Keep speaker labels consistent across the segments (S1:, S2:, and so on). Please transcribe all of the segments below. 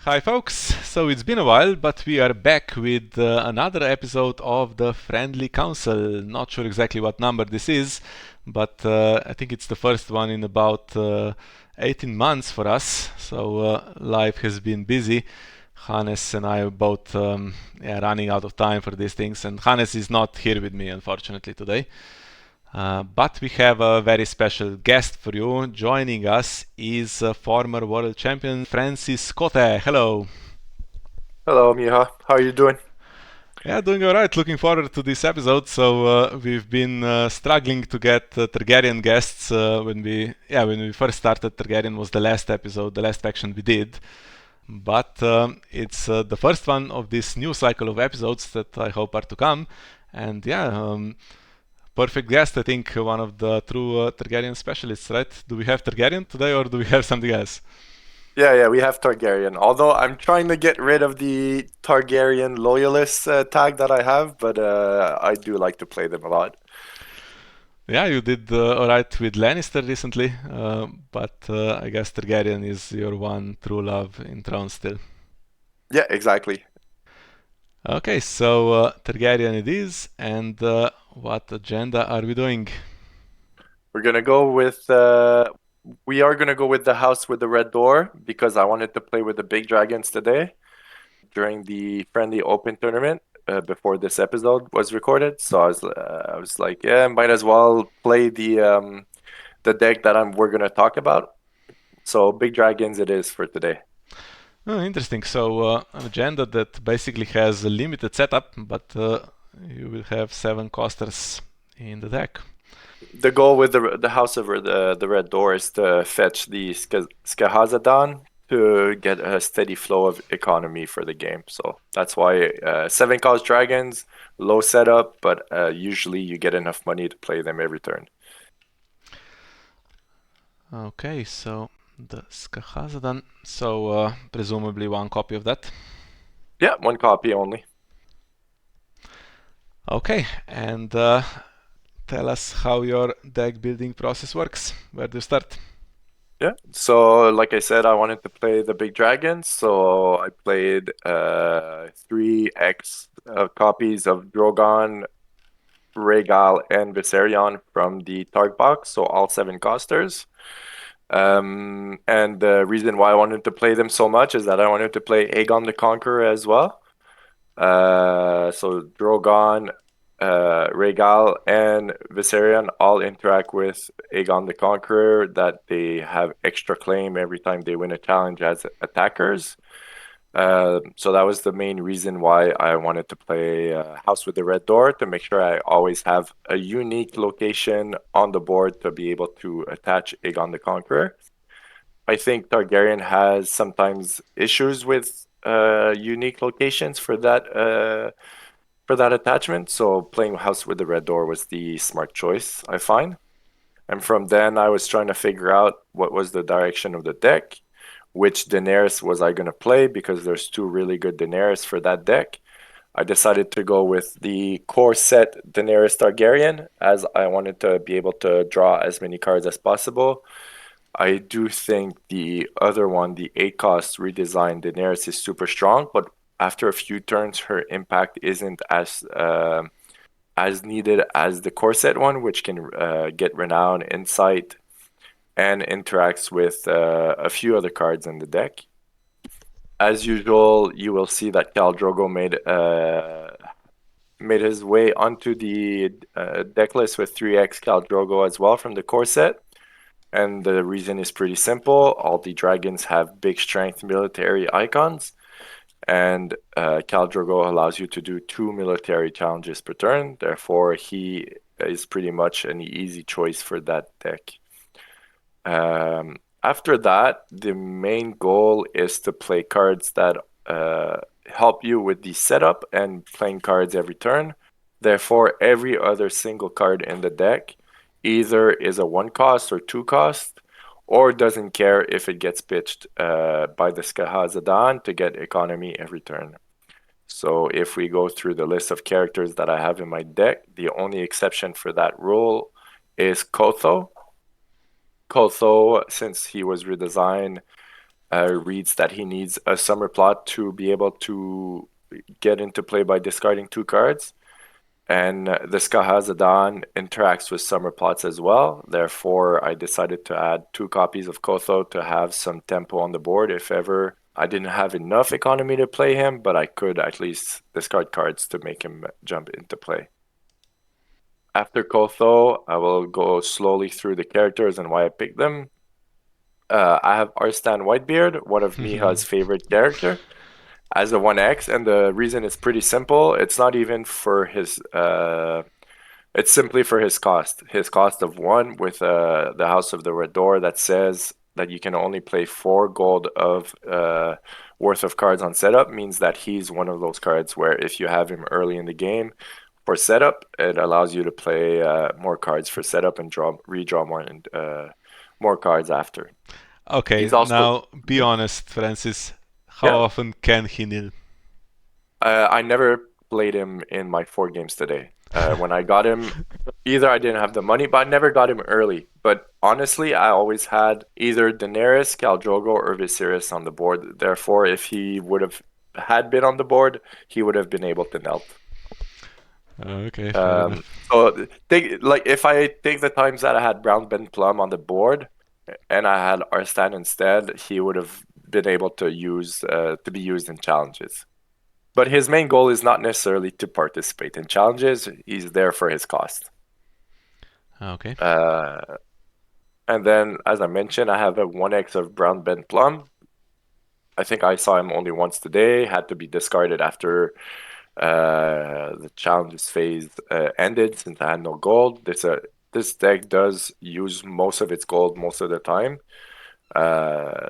S1: Hi, folks. So it's been a while, but we are back with another episode of the Friendly Council. Not sure exactly what number this is, but I think it's the first one in about 18 months for us. So life has been busy. Hannes and I are both running out of time for these things, and Hannes is not here with me, unfortunately, today. But we have a very special guest for you. Joining us is former world champion Francis Cote. Hello.
S2: Hello, Miha. How are you doing?
S1: Yeah, doing all right. Looking forward to this episode. So we've been struggling to get Targaryen guests when we first started. Targaryen was the last episode, the last faction we did. But it's the first one of this new cycle of episodes that I hope are to come. And perfect guest. I think one of the true Targaryen specialists, right? Do we have Targaryen today, or do we have something else?
S2: Yeah, we have Targaryen. Although I'm trying to get rid of the Targaryen loyalist tag that I have, but I do like to play them a lot.
S1: Yeah, you did alright with Lannister recently, but I guess Targaryen is your one true love in Thrones still.
S2: Yeah, exactly.
S1: Okay, so Targaryen it is, and what agenda are we doing?
S2: We're gonna go with we are gonna go with the house with the red door because I wanted to play with the big dragons today during the friendly open tournament before this episode was recorded. So I was like, yeah, might as well play the deck that we're gonna talk about. So big dragons it is for today.
S1: Oh, interesting. So an agenda that basically has a limited setup, but you will have seven costers in the deck.
S2: The goal with the House over the Red Door is to fetch the Skahazadon to get a steady flow of economy for the game. So that's why seven cost dragons, low setup, but usually you get enough money to play them every turn.
S1: Okay, so the Skahazadan. So presumably one copy of that.
S2: Yeah, one copy only.
S1: Okay, and tell us how your deck building process works. Where do you start?
S2: Yeah. So like I said, I wanted to play the big dragons, so I played 3x copies of Drogon, Rhaegal, and Viserion from the Targ box, so all seven costers. And the reason why I wanted to play them so much is that I wanted to play Aegon the Conqueror as well. So Drogon, Rhaegal, and Viserion all interact with Aegon the Conqueror. That they have extra claim every time they win a challenge as attackers. So that was the main reason why I wanted to play House with the Red Door to make sure I always have a unique location on the board to be able to attach Aegon the Conqueror. I think Targaryen has sometimes issues with unique locations for that attachment. So playing House with the Red Door was the smart choice, I find. And from then, I was trying to figure out what was the direction of the deck, which Daenerys was I going to play because there's two really good Daenerys for that deck. I decided to go with the core set Daenerys Targaryen as I wanted to be able to draw as many cards as possible. I do think the other one, the 8 cost redesigned Daenerys, is super strong, but after a few turns, her impact isn't as needed as the core set one, which can get renown, insight, and interacts with a few other cards in the deck. As usual, you will see that Khal Drogo made his way onto the deck list with 3x Khal Drogo as well from the core set. And the reason is pretty simple. All the dragons have big strength military icons, and Khal Drogo allows you to do 2 military challenges per turn. Therefore, he is pretty much an easy choice for that deck. After that, the main goal is to play cards that help you with the setup and playing cards every turn. Therefore, every other single card in the deck either is a 1 cost or 2 cost, or doesn't care if it gets pitched by the Skahazadan to get economy every turn. So if we go through the list of characters that I have in my deck, the only exception for that rule is Kotho. Since he was redesigned, reads that he needs a summer plot to be able to get into play by discarding 2 cards. And the Skahazadon interacts with summer plots as well. Therefore, I decided to add 2 copies of Kotho to have some tempo on the board if ever I didn't have enough economy to play him, but I could at least discard cards to make him jump into play. After Kotho, I will go slowly through the characters and why I picked them. I have Arstan Whitebeard, one of Miha's favorite character, as a 1x, and the reason is pretty simple. It's not even for his it's simply for his cost. His cost of 1 with the House of the Red Door that says that you can only play 4 gold of worth of cards on setup means that he's one of those cards where if you have him early in the game for setup, it allows you to play more cards for setup and redraw more cards after.
S1: Okay,
S2: He's also
S1: now be honest, Francis. How
S2: yeah.
S1: often can he nil?
S2: I never played him in my 4 games today. When I got him, either I didn't have the money, but I never got him early. But honestly, I always had either Daenerys, Khal Drogo, or Viserys on the board. Therefore, if he would have had been on the board, he would have been able to melt.
S1: Okay, fair enough.
S2: So take like if I take the times that I had Brown Ben Plum on the board and I had Arstan instead, he would have been able to use to be used in challenges. But his main goal is not necessarily to participate in challenges. He's there for his cost.
S1: Okay.
S2: Uh, and then, as I mentioned, I have a 1x of Brown Ben Plum. I think I saw him only once today, had to be discarded after the challenges phase ended since I had no gold. This deck does use most of its gold most of the time.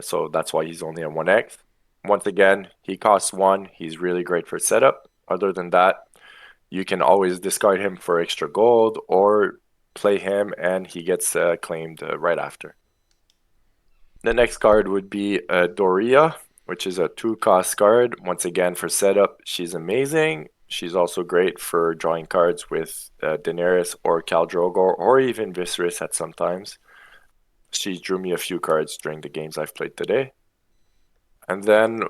S2: So that's why he's only a 1x. Once again, he costs 1. He's really great for setup. Other than that, you can always discard him for extra gold or play him and he gets claimed right after. The next card would be Doria, which is a 2 cost card. Once again, for setup, she's amazing. She's also great for drawing cards with Daenerys or Khal Drogo or even Viserys at some times. She drew me a few cards during the games I've played today. And then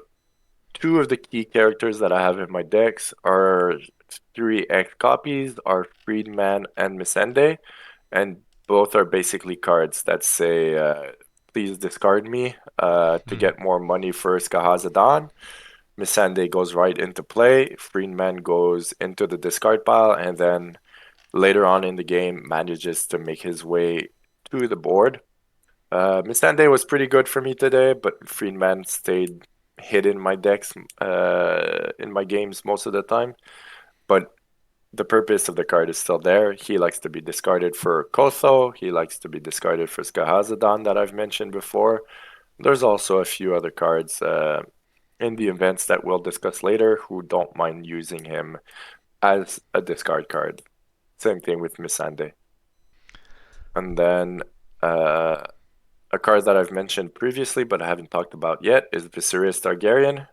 S2: 2 of the key characters that I have in my decks are 3x copies, are Freedman and Missandei, and both are basically cards that say, please discard me to get more money for Skahazadon. Missandei goes right into play, Freedman goes into the discard pile, and then later on in the game manages to make his way to the board. Missandei was pretty good for me today, but Freedman stayed hidden in my decks in my games most of the time. But the purpose of the card is still there. He likes to be discarded for Kotho. He likes to be discarded for Skahazadon that I've mentioned before. There's also a few other cards in the events that we'll discuss later who don't mind using him as a discard card. Same thing with Missandei. And then a card that I've mentioned previously but I haven't talked about yet is Viserys Targaryen.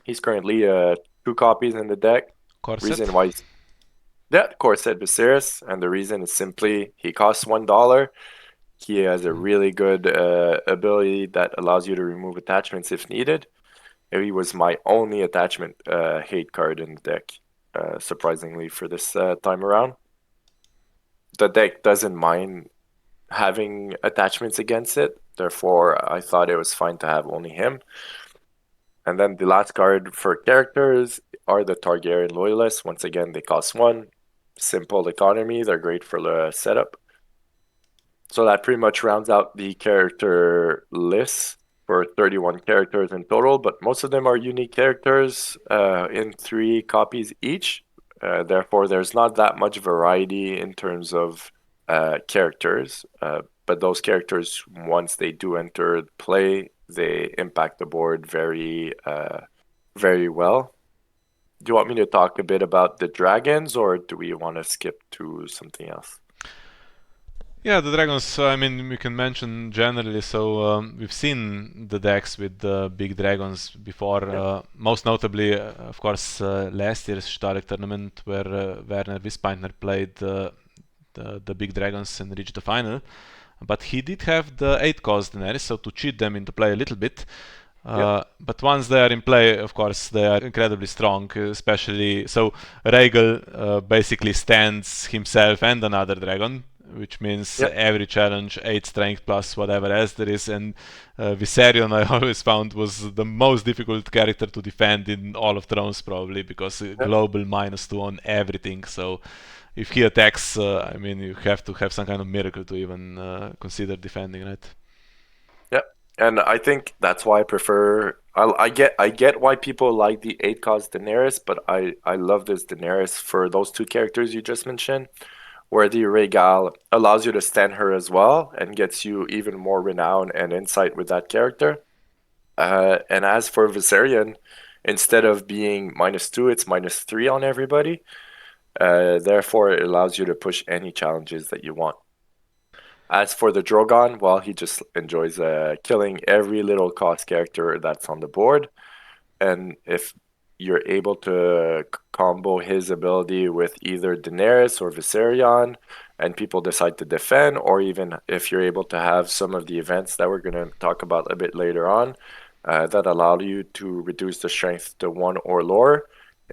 S2: He's currently 2 copies in the deck.
S1: Corset?
S2: Reason why he's Corset Viserys, and the reason is simply he costs $1. He has a really good ability that allows you to remove attachments if needed. He was my only attachment hate card in the deck, surprisingly for this time around. The deck doesn't mind having attachments against it, therefore I thought it was fine to have only him. And then the last card for characters are the Targaryen Loyalists. Once again, they cost 1. Simple economy. They're great for the setup. So that pretty much rounds out the character list for 31 characters in total, but most of them are unique characters in 3 copies each. Therefore, there's not that much variety in terms of characters. But those characters, once they do enter play, they impact the board very well. Do you want me to talk a bit about the dragons, or do we want to skip to something else?
S1: Yeah, the dragons, I mean, we can mention generally. So we've seen the decks with the big dragons before,
S2: Yeah.
S1: most notably, of course, last year's Stark tournament where Werner Wispaintner played the big dragons and reached the final. But he did have the 8 cost Daenerys, so to cheat them into play a little bit.
S2: Yep.
S1: But once they are in play, of course, they are incredibly strong, especially. So Rhaegal basically stands himself and another dragon, which means
S2: Yep.
S1: every challenge 8 strength plus whatever else there is. And Viserion, I always found, was the most difficult character to defend in all of Thrones, probably, because
S2: Yep.
S1: global -2 on everything. So if he attacks, I mean, you have to have some kind of miracle to even consider defending, right?
S2: Yep. And I think that's why I prefer. I get why people like the 8 cost Daenerys, but I love this Daenerys for those two characters you just mentioned, where the Rhaegal allows you to stand her as well and gets you even more renown and insight with that character. And as for Viserion, instead of being -2, it's -3 on everybody. Therefore, it allows you to push any challenges that you want. As for the Drogon, well, he just enjoys killing every little cost character that's on the board. And if you're able to combo his ability with either Daenerys or Viserion, and people decide to defend, or even if you're able to have some of the events that we're going to talk about a bit later on, that allow you to reduce the strength to 1 or lower,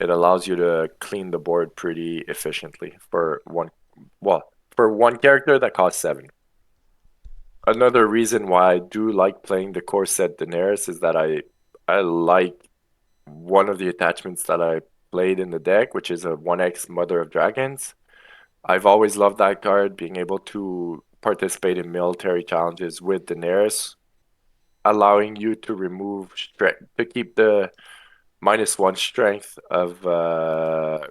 S2: it allows you to clean the board pretty efficiently for one character that costs 7. Another reason why I do like playing the core set Daenerys is that I like one of the attachments that I played in the deck, which is a 1x Mother of Dragons. I've always loved that card, being able to participate in military challenges with Daenerys, allowing you to remove strength to keep the -1 strength of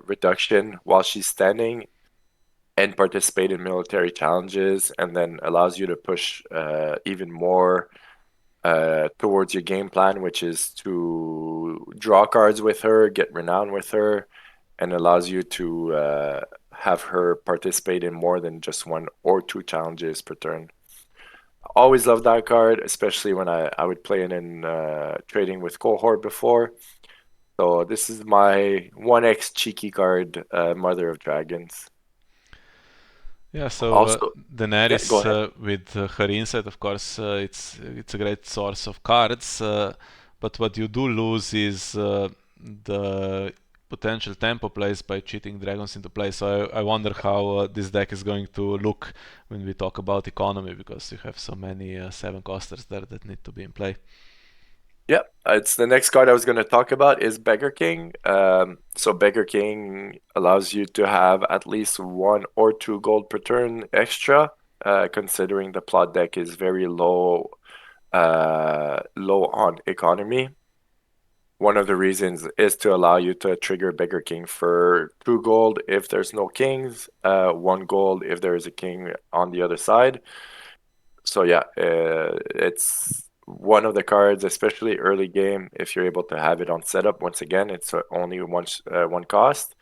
S2: reduction while she's standing and participate in military challenges, and then allows you to push even more towards your game plan, which is to draw cards with her, get renown with her, and allows you to have her participate in more than just 1 or 2 challenges per turn. Always loved that card, especially when I would play it in trading with cohort before. So this is my 1x cheeky card, Mother of Dragons.
S1: Yeah, so
S2: Also, yeah, go
S1: Daenerys
S2: ahead.
S1: with her insight, of course, it's a great source of cards. But what you do lose is the potential tempo plays by cheating dragons into play. So I wonder how this deck is going to look when we talk about economy, because you have so many 7 costers there that need to be in play.
S2: Yep, it's the next card I was going to talk about is Beggar King. So Beggar King allows you to have at least 1 or 2 gold per turn extra, considering the plot deck is very low on economy. One of the reasons is to allow you to trigger Beggar King for 2 gold if there's no kings, 1 gold if there is a king on the other side. So yeah, it's one of the cards, especially early game. If you're able to have it on setup, once again, it's only one cost.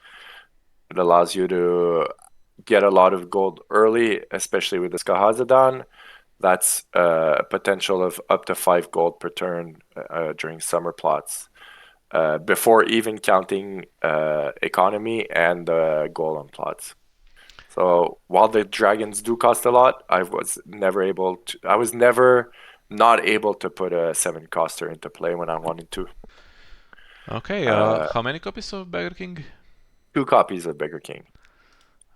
S2: It allows you to get a lot of gold early, especially with the Skahazadon. That's a potential of up to 5 gold per turn during summer plots, before even counting economy and golem plots. So while the dragons do cost a lot, I was never not able to put a 7 coster into play when I wanted to.
S1: Okay,
S2: Uh,
S1: how many copies of Beggar King?
S2: 2 copies of Beggar King.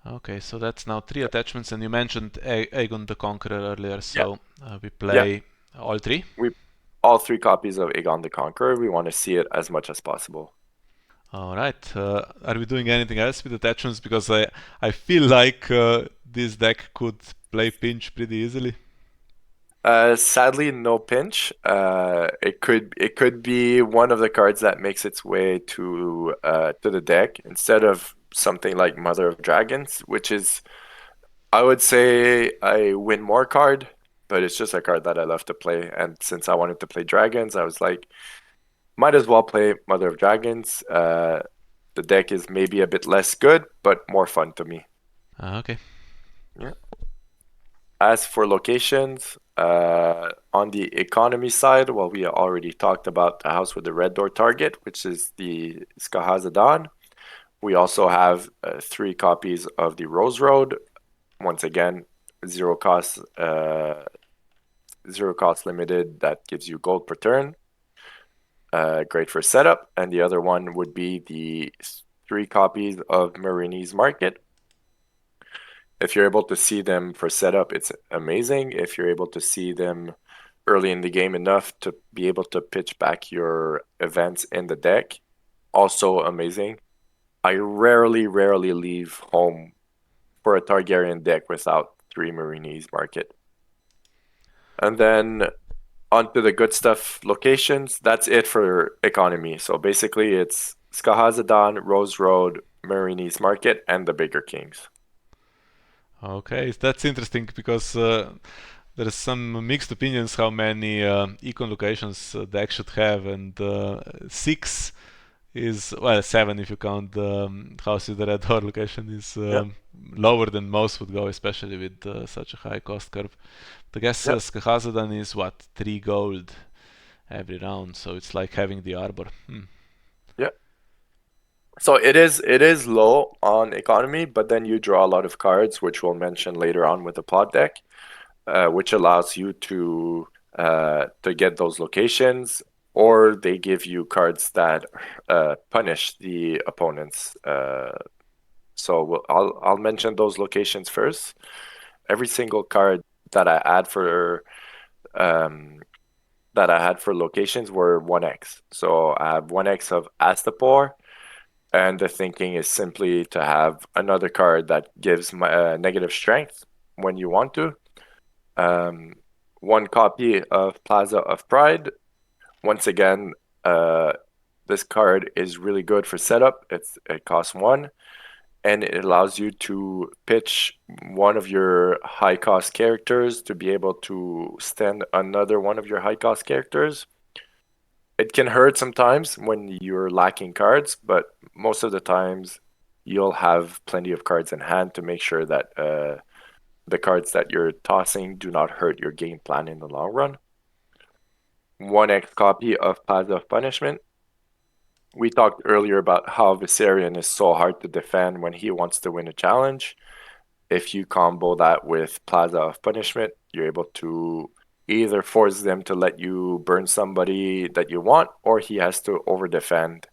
S1: Okay, so that's now 3 attachments, and you mentioned Aegon the Conqueror earlier,
S2: Yeah,
S1: so we
S2: yeah.
S1: play all 3.
S2: We all 3 copies of Aegon the Conqueror. We want to see it as much as possible.
S1: All right. Are we doing anything else with attachments? Because I feel like this deck could play pinch pretty easily.
S2: Sadly, no pinch. It could be one of the cards that makes its way to the deck instead of something like Mother of Dragons, which is, I would say, a win more card, but it's just a card that I love to play. And since I wanted to play dragons, I was like, might as well play Mother of Dragons. The deck is maybe a bit less good, but more fun to me.
S1: Okay.
S2: Yeah. As for locations, on the economy side, well, we already talked about the house with the red door target, which is the Skahazadan. We also have 3 copies of the Rose Road. Once again, zero cost, zero cost limited that gives you gold per turn. Great for setup. And the other one would be the 3 copies of Marini's Market. If you're able to see them for setup, it's amazing. If you're able to see them early in the game enough to be able to pitch back your events in the deck, also amazing. I rarely leave home for a Targaryen deck without 3 Marini's Market. And then onto the good stuff locations. That's it for economy. So basically, it's Skahazadan, Rose Road, Marini's Market, and the Bigger Kings.
S1: Okay, that's interesting because there is some mixed opinions how many econ locations deck should have, and 6 is, well, 7 if you count the house with the red door location, is
S2: Yeah,
S1: lower than most would go, especially with such a high cost curve. I guess
S2: yeah,
S1: Skahazadan is what, 3 gold every round, so it's like having the arbor.
S2: yeah. So it is low on economy, but then you draw a lot of cards, which we'll mention later on with the pod deck, which allows you to get those locations, or they give you cards that punish the opponents. I'll mention those locations first. Every single card that I add for um, that I had for locations were 1x. So I have 1x of Astapor, and the thinking is simply to have another card that gives my negative strength when you want to. Um, 1 copy of Plaza of Pride. Once again, uh, this card is really good for setup. It costs 1, and it allows you to pitch one of your high cost characters to be able to stand another one of your high cost characters. It can hurt sometimes when you're lacking cards, but most of the times you'll have plenty of cards in hand to make sure that the cards that you're tossing do not hurt your game plan in the long run. 1x copy of Plaza of Punishment. We talked earlier about how Viserion is so hard to defend when he wants to win a challenge. If you combo that with Plaza of Punishment, you're able to either force them to let you burn somebody that you want, or he has to over defend.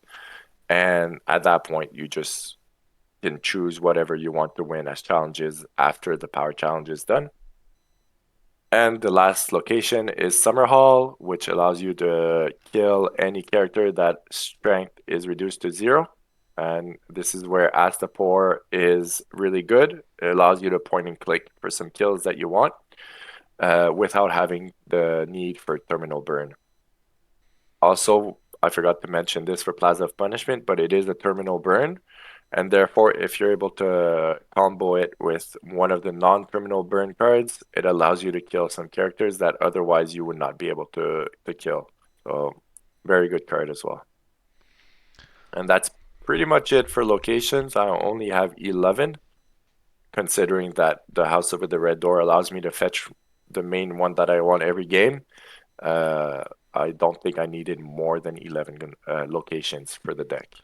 S2: And at that point, you just can choose whatever you want to win as challenges after the power challenge is done. And the last location is Summer Hall, which allows you to kill any character that strength is reduced to 0. And this is where Astapor is really good. It allows you to point and click for some kills that you want without having the need for terminal burn. Also, I forgot to mention this for Plaza of Punishment, but it is a terminal burn. And therefore, if you're able to combo it with one of the non-terminal burn cards, it allows you to kill some characters that otherwise you would not be able to kill. So, very good card as well. And that's pretty much it for locations. I only have 11, considering that the House Over the Red Door allows me to fetch the main one that I want every game. Uh, I don't think I needed more than 11 locations for the deck.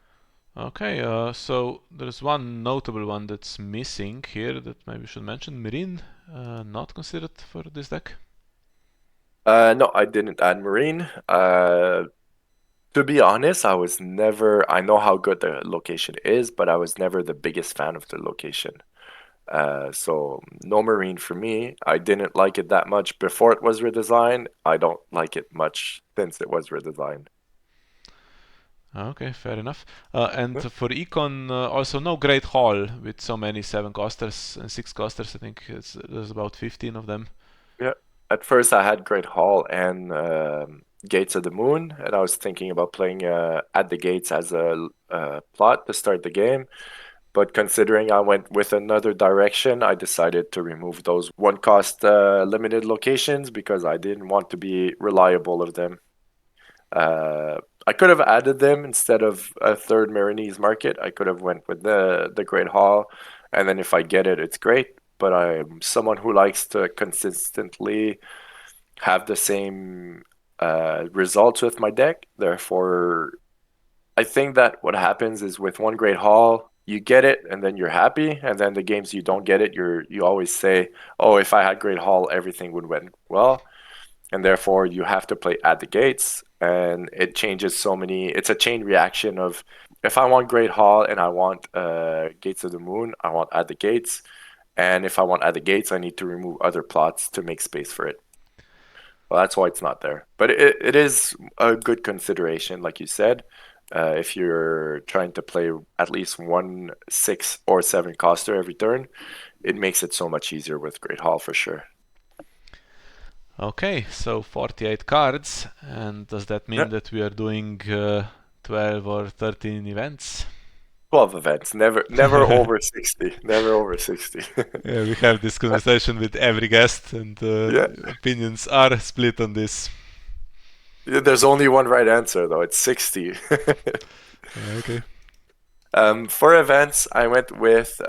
S1: Okay, so there's one notable one that's missing here that maybe we should mention. Marine, not considered for this deck.
S2: No, I didn't add Marine. To be honest, I know how good the location is, but I was never the biggest fan of the location. So no Marine for me. I didn't like it that much before it was redesigned. I don't like it much since it was redesigned.
S1: Okay, fair enough. And
S2: Yeah.
S1: for Econ, also no Great Hall with so many 7 costers and 6 costers. I think there's about 15 of them.
S2: Yeah. At first, I had Great Hall and Gates of the Moon, and I was thinking about playing at the Gates as a plot to start the game. But considering I went with another direction, I decided to remove those 1 cost limited locations because I didn't want to be reliable of them. Uh, I could have added them instead of a third Marinese Market. I could have went with the Great Hall, and then if I get it, it's great. But I'm someone who likes to consistently have the same results with my deck. Therefore, I think that what happens is with one Great Hall, you get it and then you're happy, and then the games you don't get it, you always say, "Oh, if I had Great Hall, everything would went well." And therefore you have to play at the gates, and it changes so many. It's a chain reaction of if I want Great Hall and I want Gates of the Moon, I want at the gates, and if I want at the gates, I need to remove other plots to make space for it. Well, that's why it's not there. But it is a good consideration, like you said. If you're trying to play at least one 6 or 7 coster every turn, it makes it so much easier with Great Hall for sure.
S1: Okay, so 48 cards, and does that
S2: Yeah.
S1: mean that we are doing 12 or 13 events?
S2: 12 events, never over 60. Never over 60.
S1: Yeah, we have this conversation with every guest, and
S2: Yeah.
S1: opinions are split on this.
S2: There's only one right answer though. It's 60.
S1: Okay.
S2: For events, I went with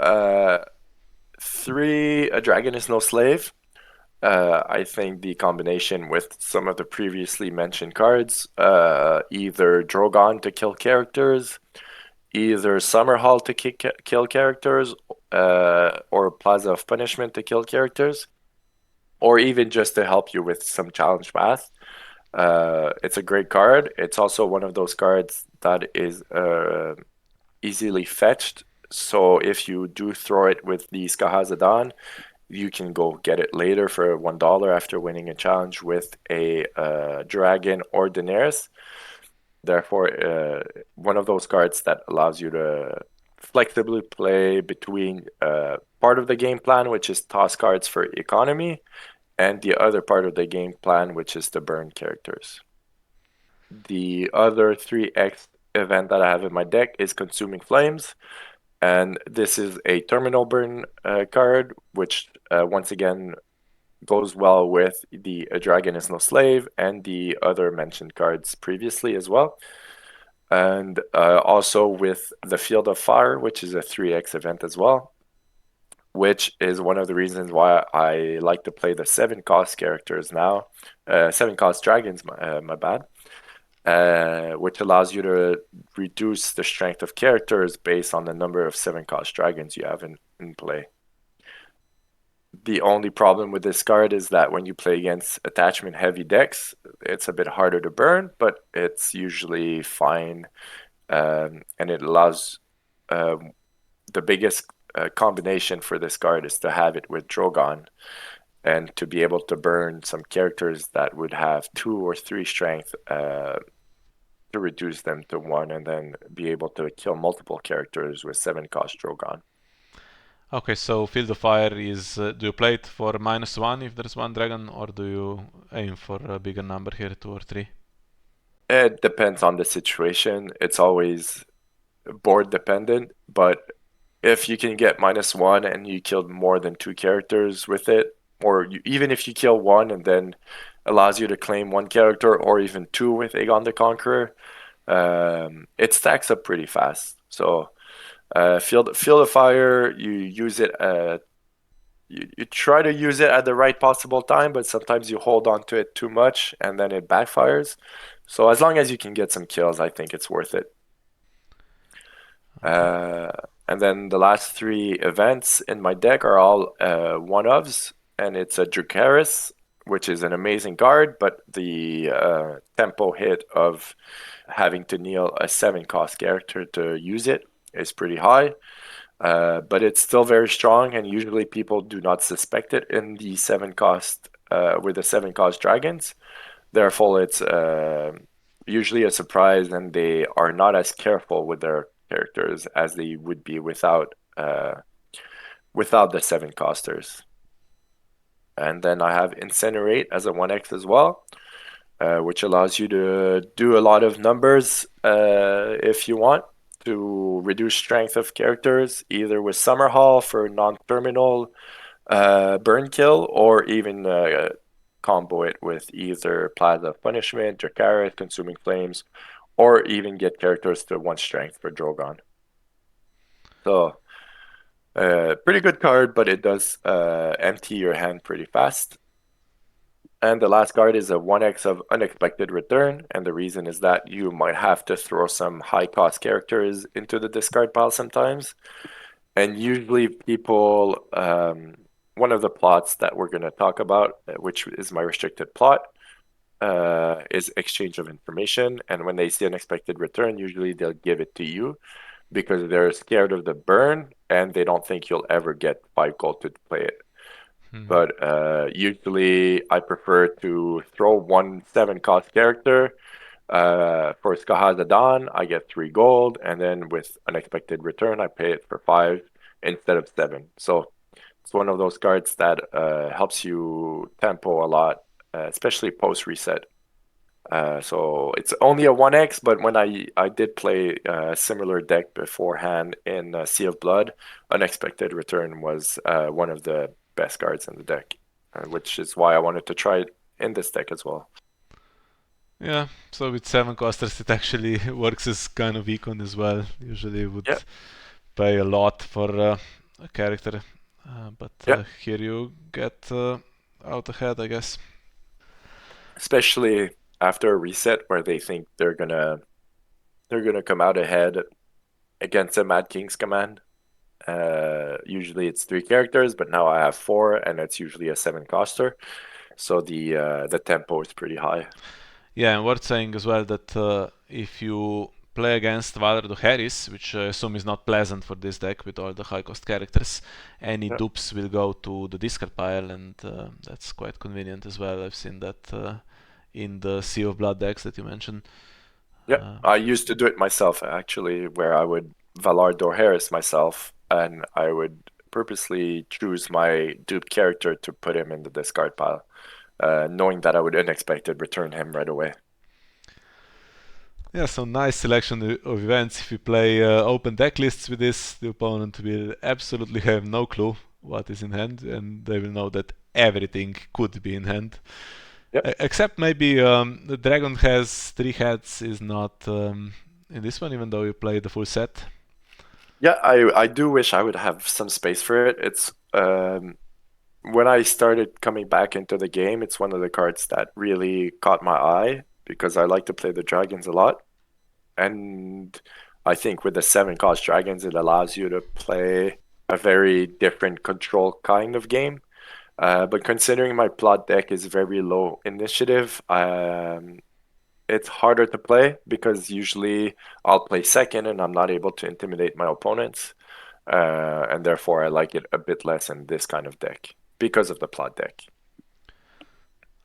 S2: 3 A Dragon is No Slave. I think the combination with some of the previously mentioned cards, either Drogon to kill characters, either Summerhall to kill characters, or Plaza of Punishment to kill characters, or even just to help you with some challenge math. It's a great card. It's also one of those cards that is easily fetched. So if you do throw it with the Skahazadan, you can go get it later for $1 after winning a challenge with a dragon or Daenerys. Therefore, one of those cards that allows you to flexibly play between part of the game plan, which is toss cards for economy, and the other part of the game plan, which is to burn characters. The other 3x event that I have in my deck is Consuming Flames, and this is a terminal burn card, which once again goes well with the A Dragon is No Slave and the other mentioned cards previously as well. And also with the Field of Fire, which is a 3x event as well, which is one of the reasons why I like to play the 7 cost characters now. 7 cost dragons, my bad. Which allows you to reduce the strength of characters based on the number of 7 cost dragons you have in play. The only problem with this card is that when you play against attachment heavy decks, it's a bit harder to burn, but it's usually fine. And it allows the biggest combination for this card is to have it with Drogon and to be able to burn some characters that would have 2 or 3 strength to reduce them to 1 and then be able to kill multiple characters with 7 cost Drogon.
S1: Okay, so Field of Fire is. Do you play it for -1 if there's one dragon, or do you aim for a bigger number here, 2 or 3?
S2: It depends on the situation. It's always board dependent, but if you can get -1 and you killed more than 2 characters with it, or even if you kill one and then allows you to claim 1 character or even 2 with Aegon the Conqueror, it stacks up pretty fast. So Field of Fire, you use it. You try to use it at the right possible time, but sometimes you hold on to it too much and then it backfires. So as long as you can get some kills, I think it's worth it.
S1: Okay.
S2: Uh, and then the last 3 events in my deck are all one-ofs, and it's a Dracarys, which is an amazing card, but the tempo hit of having to kneel a 7 cost character to use it is pretty high. But it's still very strong, and usually people do not suspect it in the 7 cost with the 7 cost dragons. Therefore, it's usually a surprise, and they are not as careful with their characters as they would be without the 7 costers. And then I have Incinerate as a 1x as well, which allows you to do a lot of numbers if you want to reduce strength of characters, either with Summerhall for non-terminal burn kill, or even combo it with either Plaza of Punishment, Dracarys, Consuming Flames, or even get characters to 1 strength for Drogon. So, pretty good card, but it does empty your hand pretty fast. And the last card is a 1x of unexpected return. And the reason is that you might have to throw some high cost characters into the discard pile sometimes. And usually, people, one of the plots that we're going to talk about, which is my restricted plot, is exchange of information. And when they see unexpected return, usually they'll give it to you because they're scared of the burn and they don't think you'll ever get 5 gold to play it.
S1: Hmm.
S2: But usually I prefer to throw 1 7 cost character. For Skahazadon, I get 3 gold, and then with unexpected return, I pay it for 5 instead of 7. So it's one of those cards that helps you tempo a lot, especially post reset. So it's only a 1x, but when I did play a similar deck beforehand in Sea of Blood, Unexpected Return was one of the best cards in the deck, which is why I wanted to try it in this deck as well.
S1: Yeah, so with 7 casters it actually works as kind of econ as well. Usually would
S2: Yeah,
S1: pay a lot for a character, but
S2: yeah.
S1: here you get out ahead, I guess.
S2: Especially after a reset where they think they're gonna come out ahead against a Mad King's command. Usually it's 3 characters, but now I have 4, and it's usually a 7 coster. So the tempo is pretty high.
S1: Yeah, and worth saying as well that if you play against Valor Harris, which I assume is not pleasant for this deck with all the high cost characters, any
S2: Yeah,
S1: dupes will go to the discard pile, and that's quite convenient as well. I've seen that in the Sea of Blood decks that you mentioned.
S2: yeah.
S1: Uh,
S2: I used to do it myself actually, where I would Valar Dohaeris myself, and I would purposely choose my dupe character to put him in the discard pile, knowing that I would unexpected return him right away.
S1: Yeah, so nice selection of events. If you play open deck lists with this, the opponent will absolutely have no clue what is in hand, and they will know that everything could be in hand.
S2: Yep.
S1: Except maybe the dragon has 3 heads is not in this one, even though you play the full set.
S2: Yeah, I do wish I would have some space for it. It's when I started coming back into the game, it's one of the cards that really caught my eye because I like to play the dragons a lot. And I think with the 7 cost dragons, it allows you to play a very different control kind of game. But considering my plot deck is very low initiative, it's harder to play because usually I'll play second and I'm not able to intimidate my opponents. And therefore, I like it a bit less in this kind of deck because of the plot deck.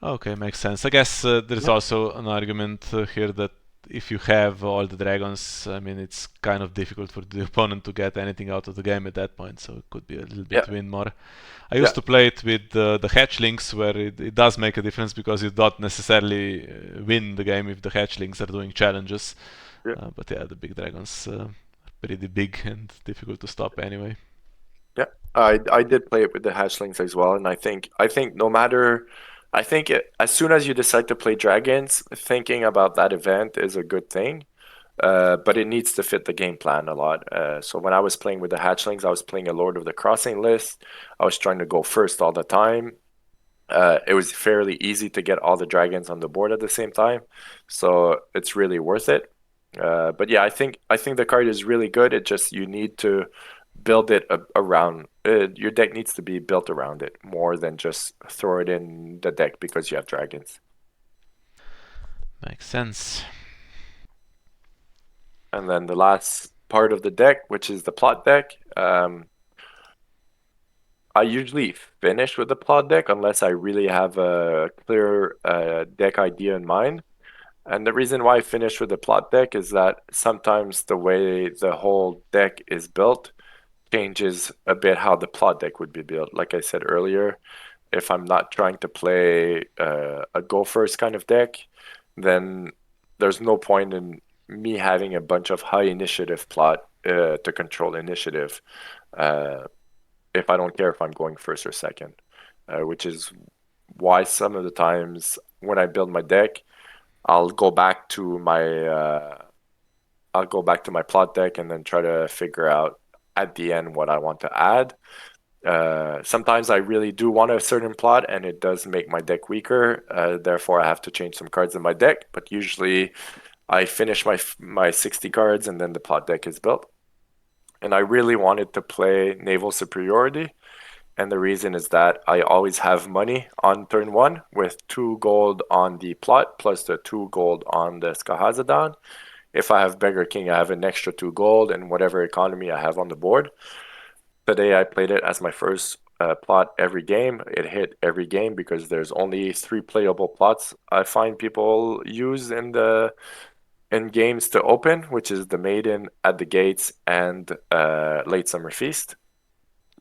S1: Okay, makes sense. I guess there's
S2: Yeah,
S1: also an argument here that if you have all the dragons, I mean, it's kind of difficult for the opponent to get anything out of the game at that point, so it could be a little
S2: yeah,
S1: bit win more. I
S2: yeah,
S1: used to play it with the hatchlings, where it does make a difference because you don't necessarily win the game if the hatchlings are doing challenges.
S2: yeah.
S1: But yeah, the big dragons are pretty big and difficult to stop anyway.
S2: Yeah, I did play it with the hatchlings as well, and I think no matter, as soon as you decide to play dragons, thinking about that event is a good thing. But it needs to fit the game plan a lot. So when I was playing with the hatchlings, I was playing a Lord of the Crossing list. I was trying to go first all the time. It was fairly easy to get all the dragons on the board at the same time, so it's really worth it. But yeah, I think the card is really good. It just you need to build it around your deck needs to be built around it more than just throw it in the deck because you have dragons.
S1: Makes sense.
S2: And then the last part of the deck, which is the plot deck, I usually finish with the plot deck unless I really have a clear deck idea in mind. And the reason why I finish with the plot deck is that sometimes the way the whole deck is built changes a bit how the plot deck would be built. Like I said earlier, if I'm not trying to play a go first kind of deck, then there's no point in me having a bunch of high initiative plot to control initiative uh, if I don't care if I'm going first or second, which is why some of the times when I build my deck, I'll go back to my plot deck and then try to figure out at the end what I want to add. Sometimes I really do want a certain plot, and it does make my deck weaker. Therefore, I have to change some cards in my deck. But usually, I finish my 60 cards, and then the plot deck is built. And I really wanted to play Naval Superiority, and the reason is that I always have money on turn one with 2 gold on the plot plus the 2 gold on the Skahazadan. If I have Beggar King, I have an extra 2 gold and whatever economy I have on the board. Today I played it as my first plot every game. It hit every game because there's only 3 playable plots I find people use in games to open, which is the Maiden, At the Gates, and Late Summer Feast.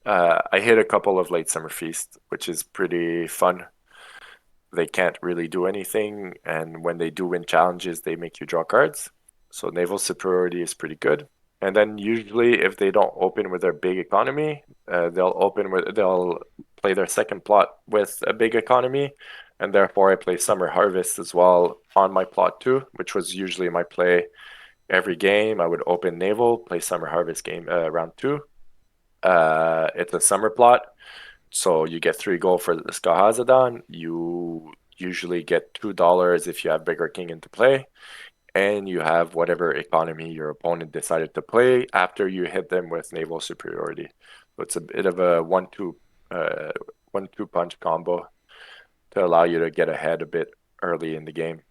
S2: I hit a couple of Late Summer Feast, which is pretty fun. They can't really do anything, and when they do win challenges, they make you draw cards. So naval superiority is pretty good. And then usually, if they don't open with their big economy, they'll play their second plot with a big economy, and therefore I play Summer Harvest as well on my plot too, which was usually my play every game. I would open naval, play Summer Harvest game round two. It's a summer plot, so you get 3 gold for the Skahazadan. You usually get $2 if you have Bigger King into play, and you have whatever economy your opponent decided to play after you hit them with naval superiority. So it's a bit of a uh, 1-2 punch combo to allow you to get ahead a bit early in the game.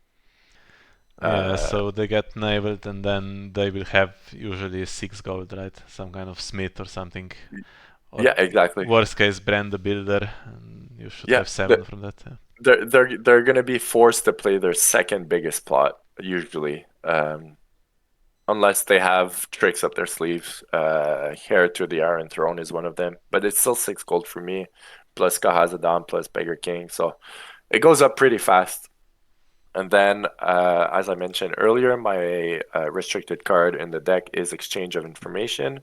S1: Yeah,
S2: Uh,
S1: so they get nailed and then they will have usually 6 gold, right? Some kind of smith or something. Or
S2: yeah, exactly.
S1: worst case, brand the builder, and you should
S2: Yeah,
S1: have 7 from that. Yeah.
S2: they're gonna be forced to play their second biggest plot usually. Unless they have tricks up their sleeves. Heir to the Iron Throne is one of them, but it's still 6 gold for me, plus Kahazadan, plus Beggar King. So it goes up pretty fast. And then, as I mentioned earlier, my restricted card in the deck is Exchange of Information.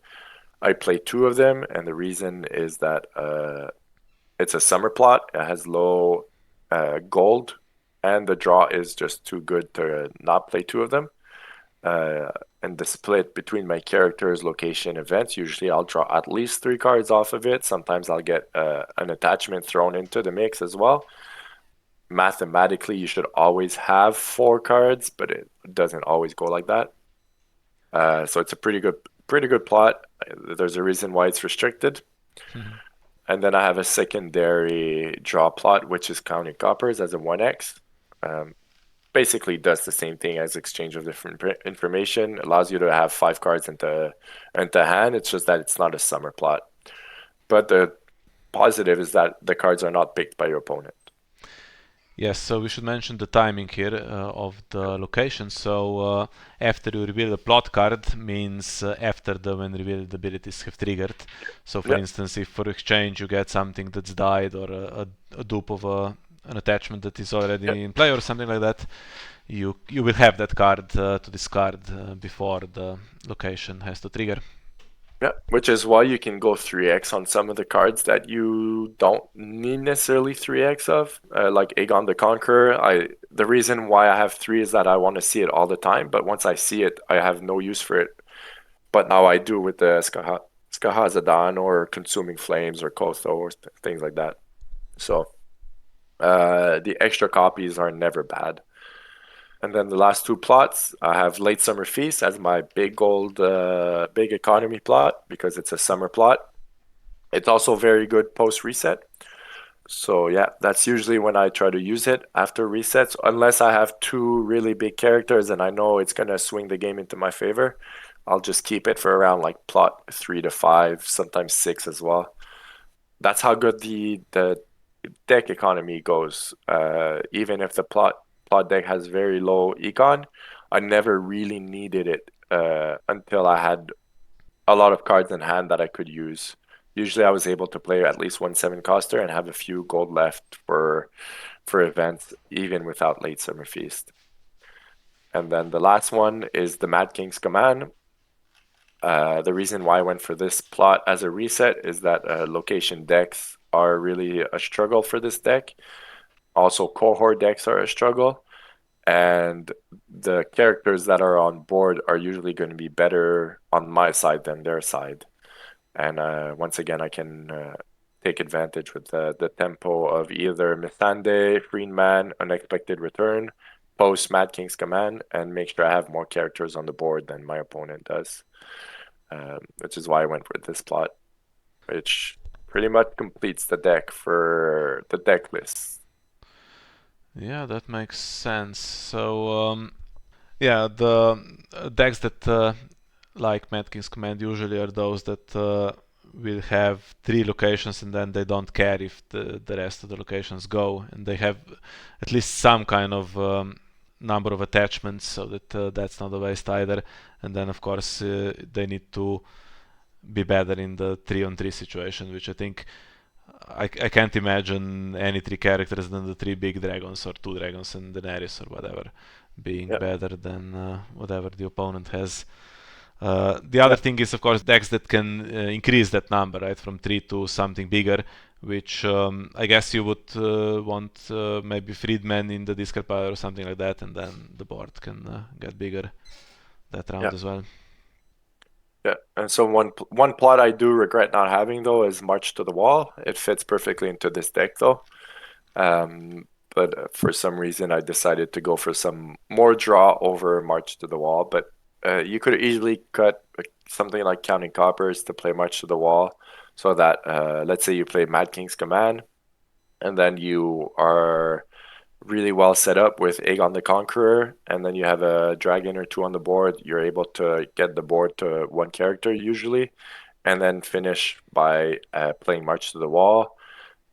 S2: I play 2 of them, and the reason is that it's a summer plot. It has low gold, and the draw is just too good to not play 2 of them. Uh, and the split between my characters, location, events, usually I'll draw at least 3 cards off of it. Sometimes I'll get an attachment thrown into the mix as well. Mathematically, you should always have 4 cards, but it doesn't always go like that. So it's a pretty good plot. There's a reason why it's restricted. And then I have a secondary draw plot, which is counting coppers as a 1x. Um, Basically does the same thing as exchange of different information. Allows you to have 5 cards into hand. It's just that it's not a summer plot. But the positive is that the cards are not picked by your opponent.
S1: Yes, so we should mention the timing here of the location. So after you reveal the plot card means after the when revealed abilities have triggered. So for
S2: Yeah,
S1: instance, if for exchange you get something that's died or a dupe of an attachment that is
S2: yeah,
S1: already in play or something like that, you will have that card to discard before the location has to trigger.
S2: yeah. Which is why you can go 3x on some of the cards that you don't need necessarily 3x of, like Aegon the Conqueror. The reason why I have 3 is that I want to see it all the time, but once I see it, I have no use for it. But now I do with the Skahazadan or Consuming Flames or Kotho or things like that. So the extra copies are never bad. And then the last 2 plots, I have Late Summer Feast as my big economy plot because it's a summer plot. It's also very good post reset. So yeah, that's usually when I try to use it after resets, unless I have 2 really big characters and I know it's gonna swing the game into my favor. I'll just keep it for around like plot 3 to 5, sometimes 6 as well. That's how good the deck economy goes. Even if the plot deck has very low econ, I never really needed it until I had a lot of cards in hand that I could use. Usually, I was able to play at least 1 7 coster and have a few gold left for events, even without late summer feast. And then the last one is the Mad King's Command. The reason why I went for this plot as a reset is that location decks are really a struggle for this deck. Also, cohort decks are a struggle, and the characters that are on board are usually going to be better on my side than their side. And once again, I can take advantage with the tempo of either Missandei, Freeman Man, Unexpected Return, post Mad King's Command, and make sure I have more characters on the board than my opponent does. Which is why I went with this plot, which pretty much completes the deck for the deck list.
S1: Yeah, that makes sense. So, yeah, the decks that like Mad King's Command usually are those that will have 3 locations and then they don't care if the rest of the locations go, and they have at least some kind of number of attachments so that that's not a waste either. And then, of course, they need to be better in the 3-on-3 situation, which I think I can't imagine any 3 characters than the 3 big dragons or 2 dragons and Daenerys or whatever being
S2: Yeah,
S1: better than whatever the opponent has. The other
S2: yeah,
S1: thing is, of course, decks that can increase that number, right, from 3 to something bigger, which I guess you would want maybe Freedman in the discard pile or something like that, and then the board can get bigger that
S2: yeah.
S1: round as well.
S2: Yeah, and so one plot I do regret not having though is March to the Wall. It fits perfectly into this deck though. But for some reason I decided to go for some more draw over March to the Wall. But you could easily cut something like Counting Coppers to play March to the Wall, so that let's say you play Mad King's Command, and then you are really well set up with Aegon the Conqueror, and then you have a dragon or two on the board. You're able to get the board to 1 character usually, and then finish by playing March to the Wall.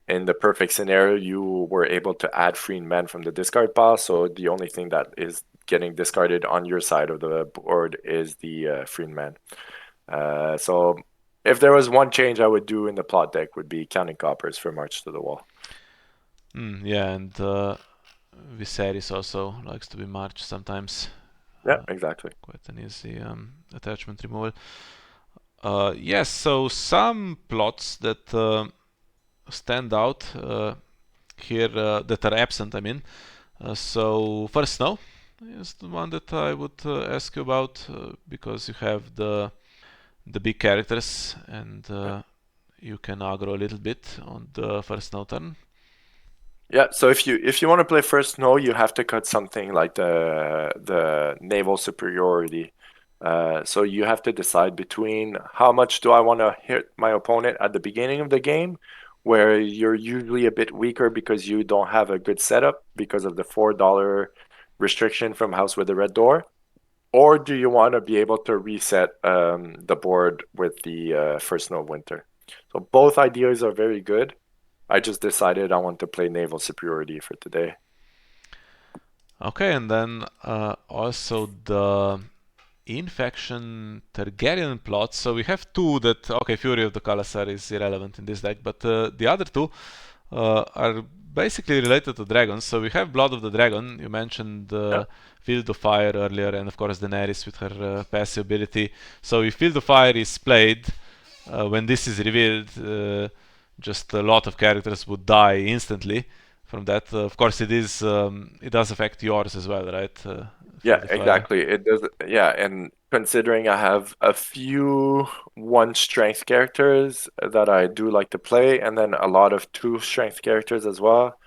S2: In the perfect scenario, you were able to add Freed Men from the discard pile, so the only thing that is getting discarded on your side of the board is the Freed Men. So if there was one change I would do in the plot deck would be Counting Coppers for March to the Wall.
S1: Yeah, and Viserys also likes to be marched sometimes.
S2: Yeah, exactly.
S1: Quite an easy attachment removal. Yes, so some plots that stand out here that are absent, I mean. So first, Snow is the one that I would ask you about because you have the big characters and you can aggro a little bit on the first Snow turn.
S2: Yeah, so if you want to play first snow, you have to cut something like the naval superiority. So you have to decide between how much do I want to hit my opponent at the beginning of the game, where you're usually a bit weaker because you don't have a good setup because of the $4 restriction from House with the Red Door, or do you want to be able to reset the board with the first snow of winter? So both ideas are very good. I just decided I want to play naval superiority for today.
S1: Okay, and then also the in-faction Targaryen plots. So we have 2 that, okay, Fury of the Khalasar is irrelevant in this deck, but the other 2 are basically related to dragons. So we have Blood of the Dragon. You mentioned
S2: Yeah,
S1: Field of Fire earlier, and of course Daenerys with her passive ability. So if Field of Fire is played, when this is revealed, just a lot of characters would die instantly from that. Of course, it does affect yours as well, right?
S2: yeah,
S1: Field of Fire.
S2: exactly. It does. Yeah, and considering I have a few 1 strength characters that I do like to play, and then a lot of 2 strength characters as well,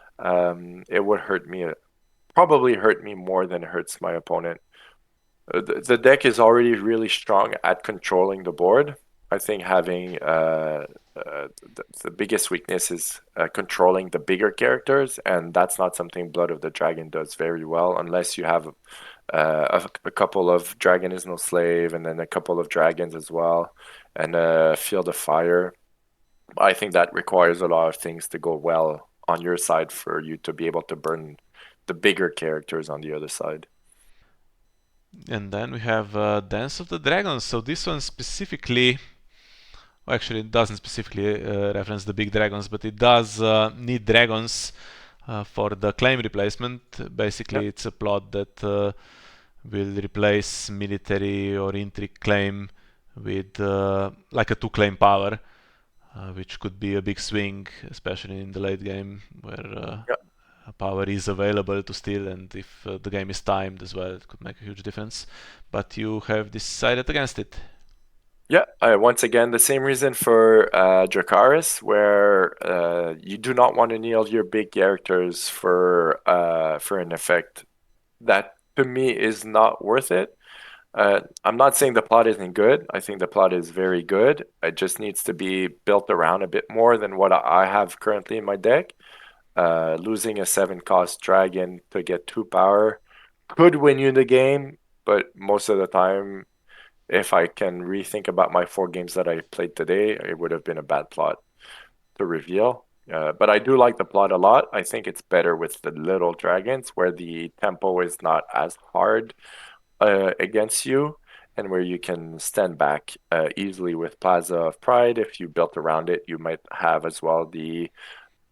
S2: it would hurt me. Probably hurt me more than it hurts my opponent. The deck is already really strong at controlling the board. I think having the biggest weakness is controlling the bigger characters, and that's not something Blood of the Dragon does very well unless you have a couple of Dragon is no Slave and then a couple of dragons as well, and a Field of Fire. I think that requires a lot of things to go well on your side for you to be able to burn the bigger characters on the other side.
S1: And then we have Dance of the Dragons. So this one specifically, well, actually, it doesn't specifically reference the big dragons, but it does need dragons for the claim replacement.
S2: Yeah.
S1: Basically, it's a plot that will replace military or intrigue claim with like a 2 claim power, which could be a big swing, especially in the late game where power is available to steal, and if the game is timed as well, it could make a huge difference. But you have decided against it.
S2: Yeah, once again, the same reason for Dracarys, where you do not want to kneel your big characters for an effect that to me is not worth it. I'm not saying the plot isn't good. I think the plot is very good. It just needs to be built around a bit more than what I have currently in my deck. Losing a 7 cost dragon to get 2 power could win you the game, but most of the time, if I can rethink about my 4 games that I played today, it would have been a bad plot to reveal. But I do like the plot a lot. I think it's better with the little dragons where the tempo is not as hard against you and where you can stand back easily with Plaza of Pride. If you built around it, you might have as well the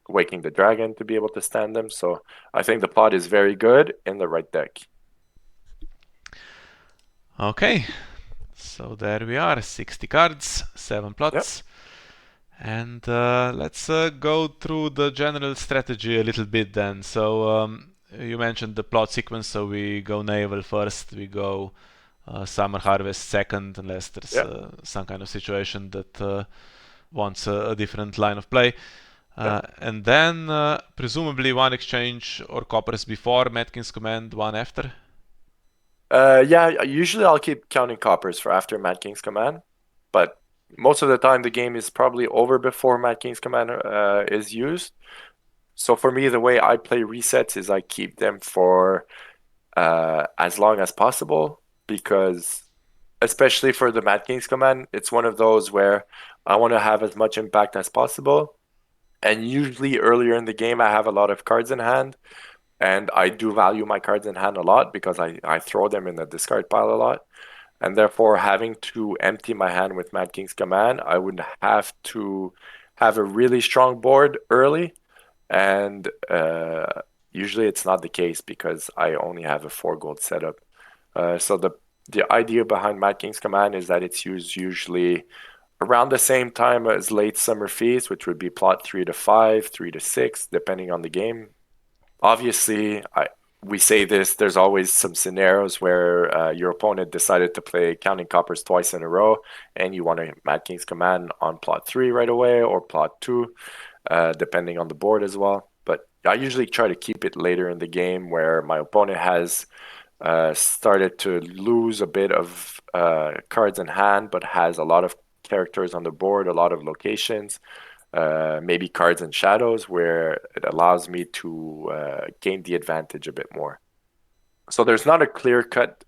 S2: Waking the Dragon to be able to stand them. So I think the plot is very good in the right deck.
S1: Okay, so there we are, 60 cards, 7
S2: Yep.
S1: plots. And let's go through the general strategy a little bit then. So you mentioned the plot sequence, so we go naval first, we go summer harvest second, unless there's
S2: Yep.
S1: some kind of situation that wants a different line of play.
S2: Yep.
S1: And then presumably one exchange or coppers before Matkins command, one after.
S2: Yeah, usually I'll keep counting coppers for after Mad King's command, but most of the time the game is probably over before Mad King's command is used. So for me, the way I play resets is I keep them for as long as possible because, especially for the Mad King's command, it's one of those where I want to have as much impact as possible. And usually earlier in the game, I have a lot of cards in hand, and I do value my cards in hand a lot because I throw them in the discard pile a lot. And therefore, having to empty my hand with Mad King's command, I would have to have a really strong board early. And usually it's not the case because I only have a 4 gold setup. So the idea behind Mad King's command is that it's used usually around the same time as late summer feast, which would be plot 3 to 5, 3 to 6, depending on the game. Obviously, we say this, there's always some scenarios where your opponent decided to play counting coppers twice in a row, and you want to Mad King's command on plot 3 right away or plot 2, depending on the board as well. But I usually try to keep it later in the game where my opponent has started to lose a bit of cards in hand, but has a lot of characters on the board, a lot of locations, maybe cards and shadows, where it allows me to gain the advantage a bit more. So there's not a clear-cut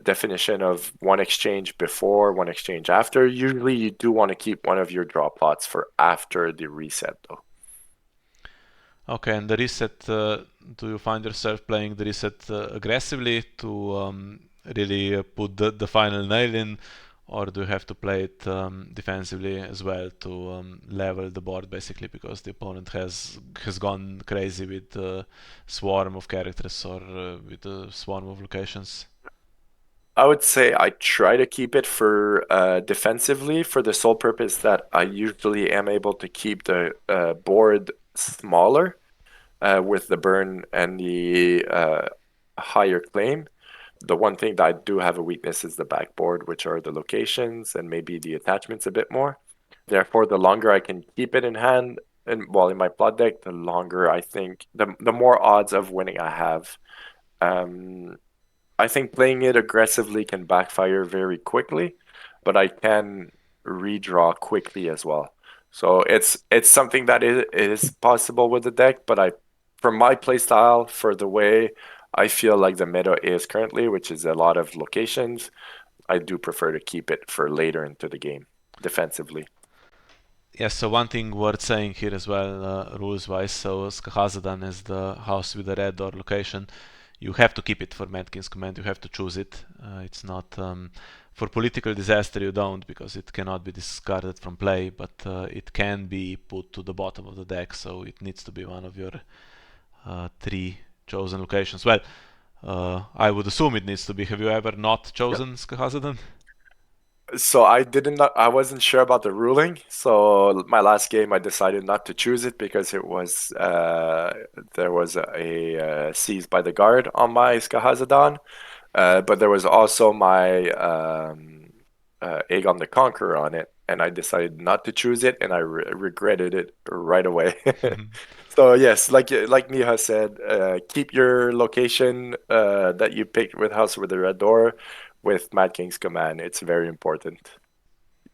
S2: definition of one exchange before, one exchange after. Usually, you do want to keep one of your draw plots for after the reset, though.
S1: Okay, and the reset, do you find yourself playing the reset aggressively to really put the final nail in, or do you have to play it defensively as well to level the board basically because the opponent has gone crazy with a swarm of characters or with a swarm of locations?
S2: I would say I try to keep it for defensively for the sole purpose that I usually am able to keep the board smaller with the burn and the higher claim. The one thing that I do have a weakness is the backboard, which are the locations and maybe the attachments a bit more. Therefore, the longer I can keep it in hand and while in my plot deck, the longer I think the more odds of winning I have. Um, I think playing it aggressively can backfire very quickly, but I can redraw quickly as well. So it's something that is possible with the deck, but from my playstyle, for the way I feel like the meta is currently, which is a lot of locations, I do prefer to keep it for later into the game defensively.
S1: Yes, so one thing worth saying here as well, rules wise, so Skahazadan is the house with the red door location. You have to keep it for Matkins command, you have to choose it. It's not for political disaster, you don't because it cannot be discarded from play, but it can be put to the bottom of the deck, so it needs to be one of your 3 chosen locations. Well, I would assume it needs to be. Have you ever not
S2: Yep.
S1: chosen Skahazadan?
S2: So I wasn't sure about the ruling. So my last game, I decided not to choose it because it was there was a seized by the guard on my Skahazadon. But there was also my Aegon the Conqueror on it, and I decided not to choose it, and I regretted it right away. So yes, like Miha said, keep your location that you picked with House with the Red Door with Mad King's Command. It's very important.